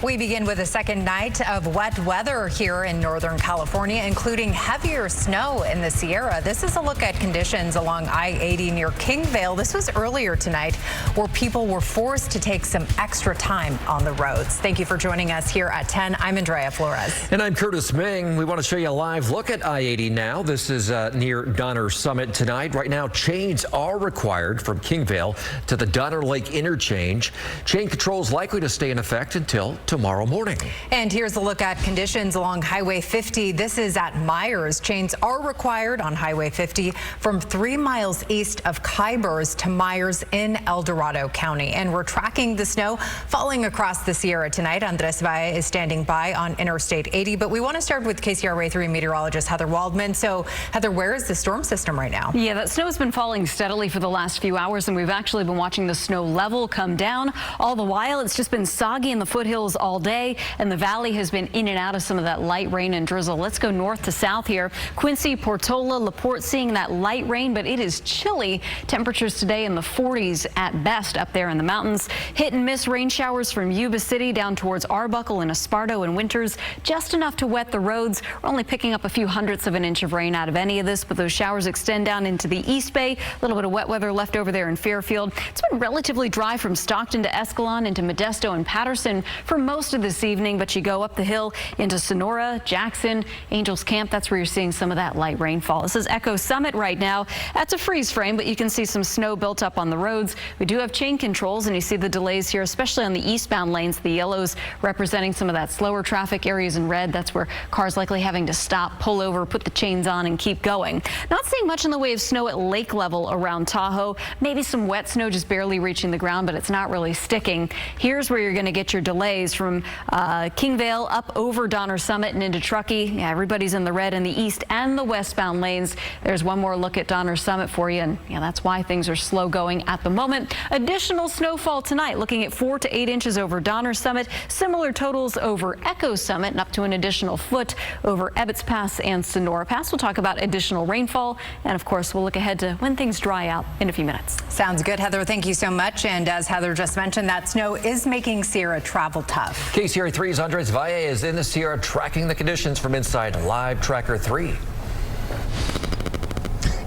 We begin with a second night of wet weather here in Northern California, including heavier snow in the Sierra. This is a look at conditions along I-80 near Kingvale. This was earlier tonight where people were forced to take some extra time on the roads. Thank you for joining us here at 10. I'm Andrea Flores. And I'm Curtis Ming. We want to show you a live look at I-80 now. This is near Donner Summit tonight. Right now, chains are required from Kingvale to the Donner Lake interchange. Chain control is likely to stay in effect until tomorrow morning. And here's a look at conditions along Highway 50. This is at Myers. Chains are required on Highway 50 from 3 miles east of Kybers to Myers in El Dorado County. And we're tracking the snow falling across the Sierra tonight. Andres Valle is standing by on Interstate 80. But we want to start with KCRA 3 meteorologist Heather Waldman. So, Heather, where is the storm system right now? Yeah, that snow has been falling steadily for the last few hours, and we've actually been watching the snow level come down. All the while, it's just been soggy in the foothills all day, and the valley has been in and out of some of that light rain and drizzle. Let's go north to south here. Quincy, Portola, LaPorte seeing that light rain, but it is chilly. Temperatures today in the 40s at best up there in the mountains. Hit and miss rain showers from Yuba City down towards Arbuckle and Esparto and Winters. Just enough to wet the roads. We're only picking up a few hundredths of an inch of rain out of any of this, but those showers extend down into the East Bay. A little bit of wet weather left over there in Fairfield. It's been relatively dry from Stockton to Escalon into Modesto and Patterson for most of this evening, but you go up the hill into Sonora, Jackson, Angels Camp. That's where you're seeing some of that light rainfall. This is Echo Summit right now. That's a freeze frame, but you can see some snow built up on the roads. We do have chain controls, and you see the delays here, especially on the eastbound lanes. The yellows representing some of that slower traffic, areas in red. That's where cars likely having to stop, pull over, put the chains on, and keep going. Not seeing much in the way of snow at lake level around Tahoe. Maybe some wet snow just barely reaching the ground, but it's not really sticking. Here's where you're going to get your delays from Kingvale up over Donner Summit and into Truckee. Yeah, everybody's in the red in the east and the westbound lanes. There's one more look at Donner Summit for you, and yeah, that's why things are slow going at the moment. Additional snowfall tonight, looking at 4 to 8 inches over Donner Summit. Similar totals over Echo Summit and up to an additional foot over Ebbets Pass and Sonora Pass. We'll talk about additional rainfall, and of course, we'll look ahead to when things dry out in a few minutes. Sounds good, Heather. Thank you so much. And as Heather just mentioned, that snow is making Sierra travel tough. KCRA 3's Andres Valle is in the Sierra tracking the conditions from inside Live Tracker 3.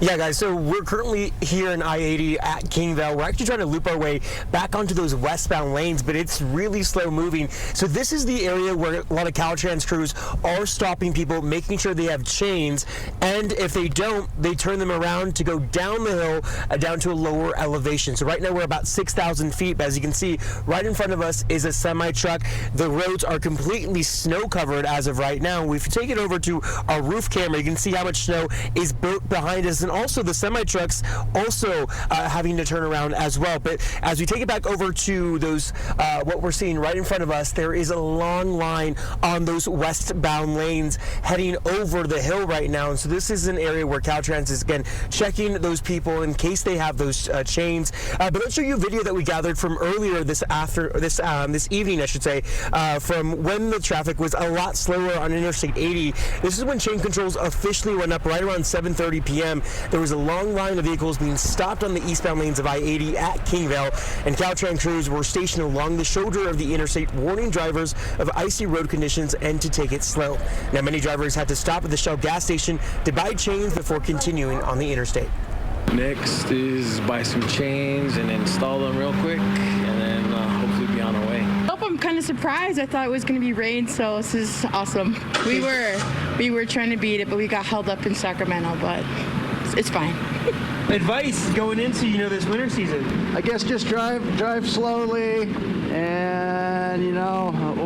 Yeah, guys, so we're currently here in I-80 at Kingvale. We're actually trying to loop our way back onto those westbound lanes, but it's really slow moving. So this is the area where a lot of Caltrans crews are stopping people, making sure they have chains, and if they don't, they turn them around to go down the hill, down to a lower elevation. So right now we're about 6,000 feet, but as you can see, right in front of us is a semi-truck. The roads are completely snow-covered as of right now. We've taken over to our roof camera. You can see how much snow is built behind us, and also the semi-trucks also having to turn around as well. But as we take it back over to those, what we're seeing right in front of us, there is a long line on those westbound lanes heading over the hill right now. And so this is an area where Caltrans is, again, checking those people in case they have those chains. But let's show you a video that we gathered from earlier this evening, I should say, from when the traffic was a lot slower on Interstate 80. This is when chain controls officially went up right around 7:30 p.m. There was a long line of vehicles being stopped on the eastbound lanes of I-80 at Kingvale, and Caltrans crews were stationed along the shoulder of the interstate, warning drivers of icy road conditions and to take it slow. Now, many drivers had to stop at the Shell gas station to buy chains before continuing on the interstate. Next is buy some chains and install them real quick, and then hopefully be on our way. I'm kind of surprised. I thought it was going to be rain, so this is awesome. We were trying to beat it, but we got held up in Sacramento, but it's fine. Advice going into, this winter season? I guess just drive slowly and,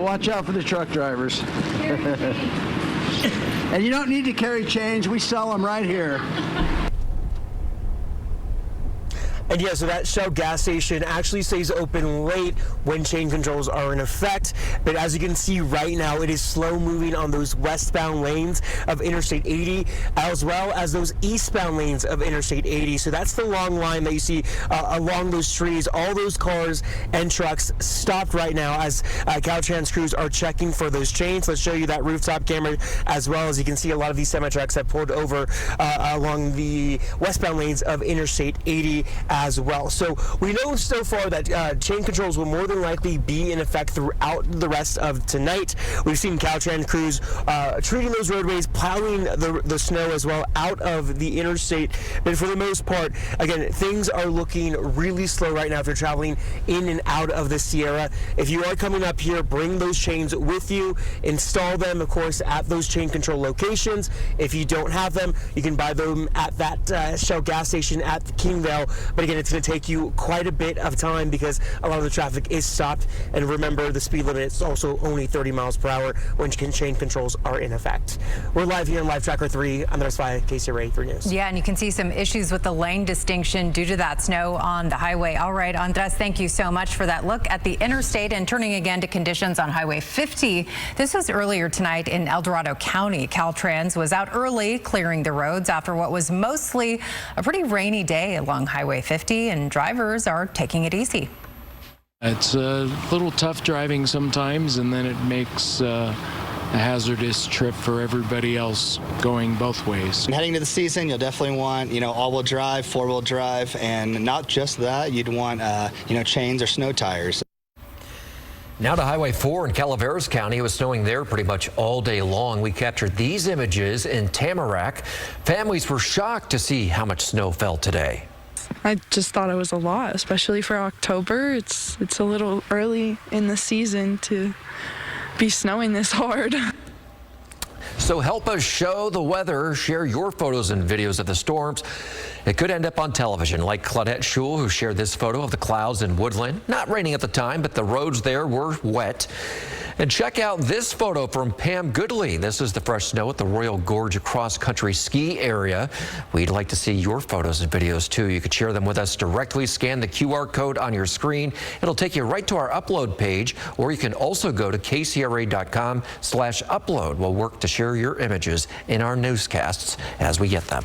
watch out for the truck drivers. And you don't need to carry chains. We sell them right here. And yeah, so that Shell gas station actually stays open late when chain controls are in effect. But as you can see right now, it is slow moving on those westbound lanes of Interstate 80, as well as those eastbound lanes of Interstate 80. So that's the long line that you see along those trees. All those cars and trucks stopped right now as Caltrans crews are checking for those chains. Let's show you that rooftop camera as well. As you can see, a lot of these semi-trucks have pulled over along the westbound lanes of Interstate 80 as well. So we know so far that chain controls will more than likely be in effect throughout the rest of tonight. We've seen Caltrans crews treating those roadways, plowing the snow as well out of the interstate. But for the most part, again, things are looking really slow right now if you're traveling in and out of the Sierra. If you are coming up here, bring those chains with you. Install them, of course, at those chain control locations. If you don't have them, you can buy them at that Shell gas station at Kingvale. But again, it's going to take you quite a bit of time because a lot of the traffic is stopped. And remember, the speed limit is also only 30 miles per hour when chain controls are in effect. We're live here in Live Tracker 3. Andres Valle, KCRA 3 News. Yeah, and you can see some issues with the lane distinction due to that snow on the highway. All right, Andres, thank you so much for that look at the interstate. And turning again to conditions on Highway 50. This was earlier tonight in El Dorado County. Caltrans was out early clearing the roads after what was mostly a pretty rainy day along Highway 50, and drivers are taking it easy. It's a little tough driving sometimes, and then it makes a hazardous trip for everybody else going both ways. Heading to the season, you'll definitely want, all-wheel drive, four-wheel drive, and not just that, you'd want, chains or snow tires. Now to Highway 4 in Calaveras County. It was snowing there pretty much all day long. We captured these images in Tamarack. Families were shocked to see how much snow fell today. I just thought it was a lot, especially for October. It's a little early in the season to be snowing this hard. So help us show the weather. Share your photos and videos of the storms. It could end up on television, like Claudette Schul, who shared this photo of the clouds in Woodland. Not raining at the time, but the roads there were wet. And check out this photo from Pam Goodley. This is the fresh snow at the Royal Gorge cross-country ski area. We'd like to see your photos and videos too. You could share them with us directly. Scan the QR code on your screen. It'll take you right to our upload page, or you can also go to kcra.com/upload. We'll work to share your images in our newscasts as we get them.